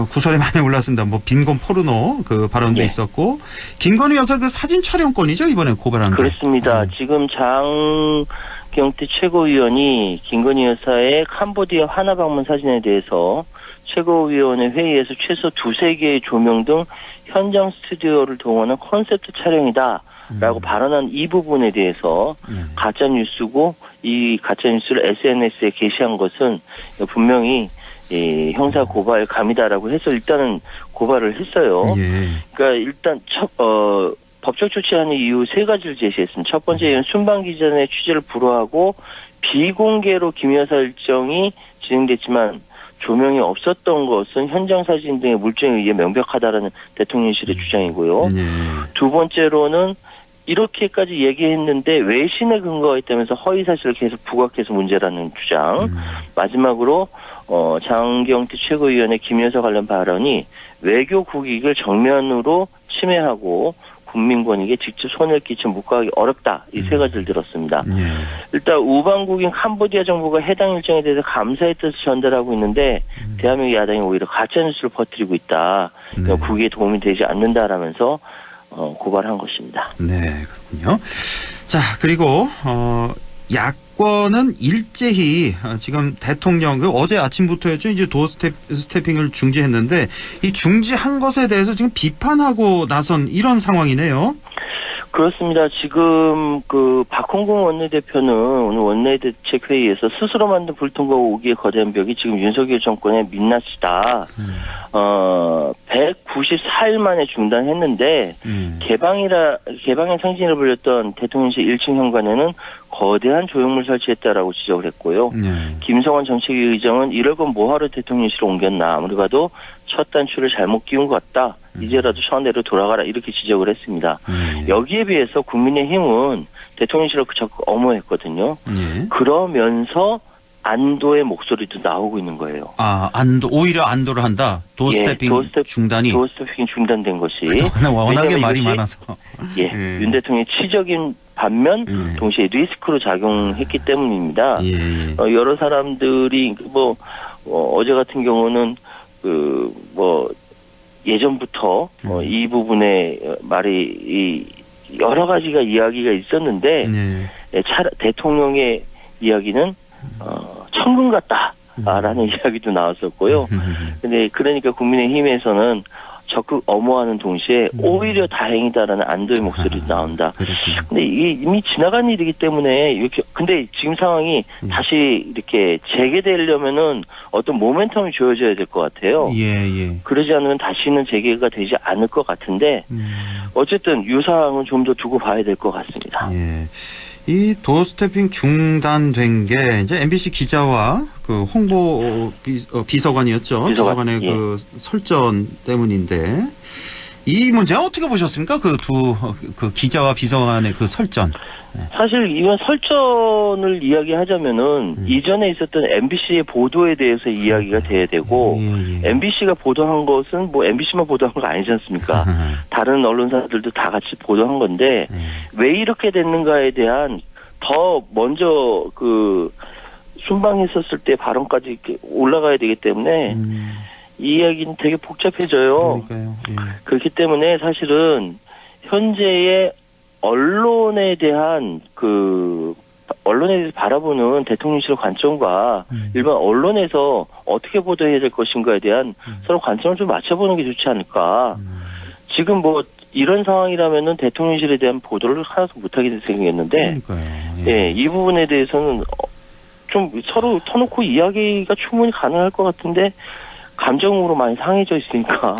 구설에 많이 올랐습니다. 뭐 빈곤 포르노 그 발언도 있었고 김건희 여사 그 사진 촬영권이죠 이번에 고발한 게. 그렇습니다. 지금 장경태 최고위원이 김건희 여사의 캄보디아 하나 방문 사진에 대해서 최고위원회 회의에서 최소 2-3개의 조명 등 현장 스튜디오를 동원한 콘셉트 촬영이다라고 발언한 이 부분에 대해서 가짜뉴스고 이 가짜뉴스를 SNS에 게시한 것은 분명히 형사 고발 감이다라고 해서 일단은 고발을 했어요. 그러니까 일단 법적 조치하는 이유 3가지를 제시했습니다. 첫 번째는 순방기 전에 취재를 불허하고 비공개로 김 여사 일정이 진행됐지만 조명이 없었던 것은 현장 사진 등의 물증에 의해 명백하다라는 대통령실의 주장이고요. 두 번째로는 이렇게까지 얘기했는데 외신에 근거가 있다면서 허위 사실을 계속 부각해서 문제라는 주장. 마지막으로 장경태 최고위원의 김 여사 관련 발언이 외교 국익을 정면으로 침해하고 국민 권익에 직접 손해를 끼쳐 묵과하기 어렵다. 이 3가지를 들었습니다. 일단 우방국인 캄보디아 정부가 해당 일정에 대해서 감사의 뜻을 전달하고 있는데 대한민국 야당이 오히려 가짜뉴스를 퍼뜨리고 있다. 국익에 도움이 되지 않는다라면서 고발한 것입니다. 네, 그렇군요. 자, 그리고 야권은 일제히 지금 대통령 어제 아침부터였죠. 이제 도어 스태핑을 중지했는데 이 중지한 것에 대해서 지금 비판하고 나선 이런 상황이네요. 그렇습니다. 지금 박홍근 원내대표는 오늘 원내대책회의에서 스스로 만든 불통과 오기의 거대한 벽이 지금 윤석열 정권의 민낯이다. 194일 만에 중단했는데 개방의 상징을 불렸던 대통령실 1층 현관에는 거대한 조형물 설치했다라고 지적을 했고요. 김성환 정책위 의장은 이럴 건 뭐하러 대통령실로 옮겼나. 아무리 봐도 첫 단추를 잘못 끼운 것 같다. 이제라도 처내로 돌아가라. 이렇게 지적을 했습니다. 여기에 비해서 국민의힘은 대통령실을 적극 엄호했거든요. 그러면서 안도의 목소리도 나오고 있는 거예요. 오히려 안도를 한다. 도어스태핑 중단이. 도어스태핑이 중단된 것이. 워낙에 말이 많아서. 윤 대통령의 치적인 반면 동시에 리스크로 작용했기 때문입니다. 여러 사람들이 어제 같은 경우는 예전부터 이 부분에 말이 여러 가지가 이야기가 있었는데 대통령의 이야기는 천금 같다라는 이야기도 나왔었고요. 근데 그러니까 국민의힘에서는 적극 엄호하는 동시에 오히려 다행이다라는 안도의 목소리도 나온다. 근데 이게 이미 지나간 일이기 때문에 이렇게 근데 지금 상황이 다시 이렇게 재개되려면은 어떤 모멘텀이 주어져야 될 것 같아요. 그러지 않으면 다시는 재개가 되지 않을 것 같은데 어쨌든 이 상황은 좀 더 두고 봐야 될 것 같습니다. 이 도어스태핑 중단된 게 이제 MBC 기자와 그 홍보 비서관이었죠. 비서관의 그 설전 때문인데 이 문제 어떻게 보셨습니까? 그 기자와 비서관의 그 설전. 사실 이건 설전을 이야기하자면은 이전에 있었던 MBC의 보도에 대해서 이야기가 돼야 되고 MBC가 보도한 것은 MBC만 보도한 거 아니지 않습니까? 다른 언론사들도 다 같이 보도한 건데 왜 이렇게 됐는가에 대한 더 먼저 순방했었을 때 발언까지 이렇게 올라가야 되기 때문에 이 이야기는 되게 복잡해져요. 그렇기 때문에 사실은 현재의 언론에 대한 언론에 대해서 바라보는 대통령실의 관점과 일반 언론에서 어떻게 보도해야 될 것인가에 대한 서로 관점을 좀 맞춰보는 게 좋지 않을까. 지금 이런 상황이라면은 대통령실에 대한 보도를 하나도 못하게 생겼는데, 이 부분에 대해서는 좀 서로 터놓고 이야기가 충분히 가능할 것 같은데, 감정으로 많이 상해져 있으니까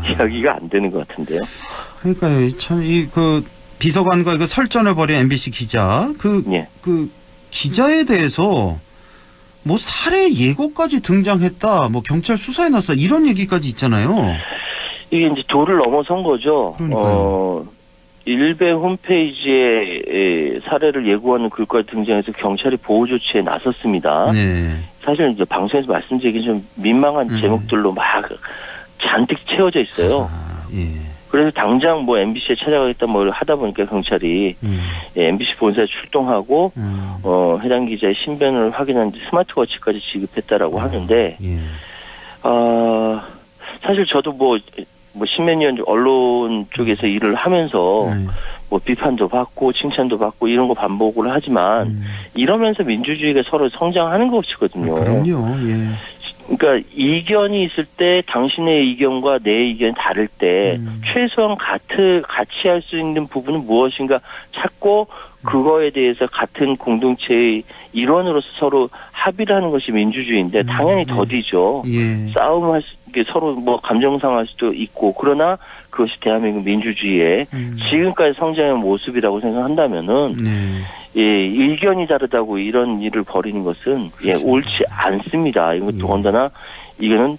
이야기가 안 되는 것 같은데요. 그러니까요. 참 비서관과 설전을 벌인 MBC 기자, 기자에 대해서 뭐 살해 예고까지 등장했다, 뭐 경찰 수사에 나서 이런 얘기까지 있잖아요. 이게 이제 도를 넘어선 거죠. 일베 홈페이지에 사례를 예고하는 글까지 등장해서 경찰이 보호 조치에 나섰습니다. 네. 사실 이제 방송에서 말씀드리기 좀 민망한 제목들로 막 잔뜩 채워져 있어요. 그래서 당장 뭐 MBC에 찾아가겠다 뭘 하다 보니까 경찰이 MBC 본사에 출동하고 해당 기자의 신변을 확인한 뒤 스마트워치까지 지급했다라고 하는데 사실 저도 뭐 십몇 년 언론 쪽에서 일을 하면서 뭐 비판도 받고 칭찬도 받고 이런 거 반복을 하지만 이러면서 민주주의가 서로 성장하는 것이거든요. 그럼요. 예. 그러니까 이견이 있을 때 당신의 의견과 내 의견이 다를 때 최소한 같이 할 수 있는 부분은 무엇인가 찾고 그거에 대해서 같은 공동체의 일원으로서 서로 합의를 하는 것이 민주주의인데 당연히 더디죠. 싸움할 서로 뭐 감정 상할 수도 있고 그러나 그것이 대한민국 민주주의의 지금까지 성장의 모습이라고 생각한다면은 의견이 다르다고 이런 일을 벌이는 것은 옳지 않습니다. 이것도 더군다나 이거는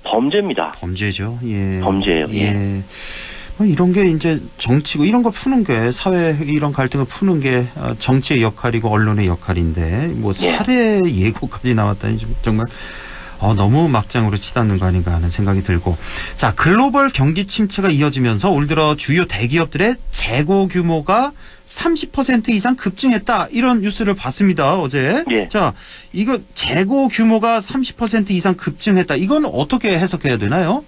범죄입니다. 범죄죠. 예. 범죄예요. 예. 이런 게 이제 정치고 이런 거 푸는 게 사회 이런 갈등을 푸는 게 정치의 역할이고 언론의 역할인데 뭐 살해 예고까지 나왔다니 정말 너무 막장으로 치닫는 거 아닌가 하는 생각이 들고. 자, 글로벌 경기 침체가 이어지면서 올 들어 주요 대기업들의 재고 규모가 30% 이상 급증했다. 이런 뉴스를 봤습니다, 어제. 자, 이거 재고 규모가 30% 이상 급증했다. 이건 어떻게 해석해야 되나요?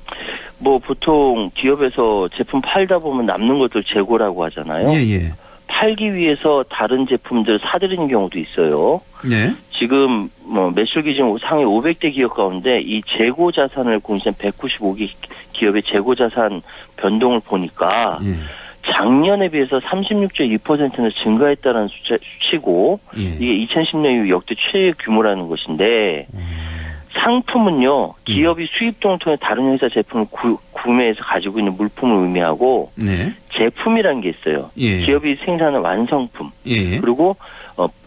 뭐 보통 기업에서 제품 팔다 보면 남는 것들 재고라고 하잖아요. 팔기 위해서 다른 제품들 사들이는 경우도 있어요. 지금 뭐 매출 기준 상위 500대 기업 가운데 이 재고 자산을 공시한 195개 기업의 재고 자산 변동을 보니까 작년에 비해서 36.2%는 증가했다는 수치고 이게 2010년 이후 역대 최대 규모라는 것인데 상품은요, 기업이 수입 등을 통해 다른 회사 제품을 구매해서 가지고 있는 물품을 의미하고 제품이라는 게 있어요. 기업이 생산한 완성품 그리고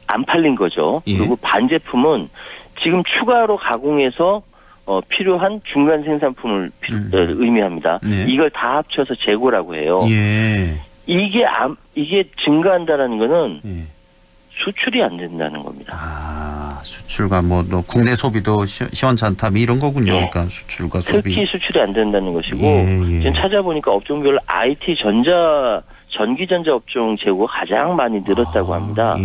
안 팔린 거죠. 그리고 반제품은 지금 추가로 가공해서 필요한 중간 생산품을 의미합니다. 이걸 다 합쳐서 재고라고 해요. 이게 증가한다라는 거는 수출이 안 된다는 겁니다. 수출과 뭐 국내 소비도 시원찮다 이런 거군요. 그러니까 수출과 소비. 특히 수출이 안 된다는 것이고 지금 찾아보니까 업종별로 IT 전기전자 업종 재고가 가장 많이 늘었다고 합니다.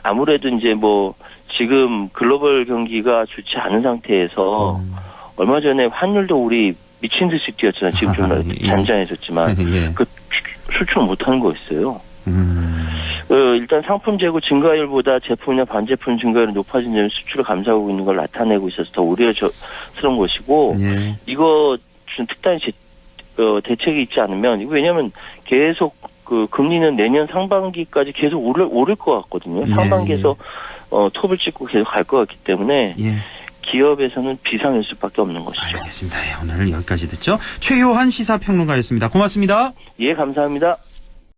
아무래도 이제 뭐 지금 글로벌 경기가 좋지 않은 상태에서 얼마 전에 환율도 우리 미친 듯이 뛰었잖아요. 지금 좀 잔잔해졌지만 그 수출 못하는 거였어요. 일단 상품 재고 증가율보다 제품이나 반제품 증가율이 높아진 점이 수출을 감소하고 있는 걸 나타내고 있어서 더 우려스러운 것이고 이거 좀 특단의 대책이 있지 않으면 왜냐하면 계속 그 금리는 내년 상반기까지 계속 오를 것 같거든요. 상반기에서 톱을 찍고 계속 갈 것 같기 때문에 기업에서는 비상일 수밖에 없는 것이죠. 알겠습니다. 오늘 여기까지 듣죠. 최효한 시사평론가였습니다. 고맙습니다. 예, 감사합니다.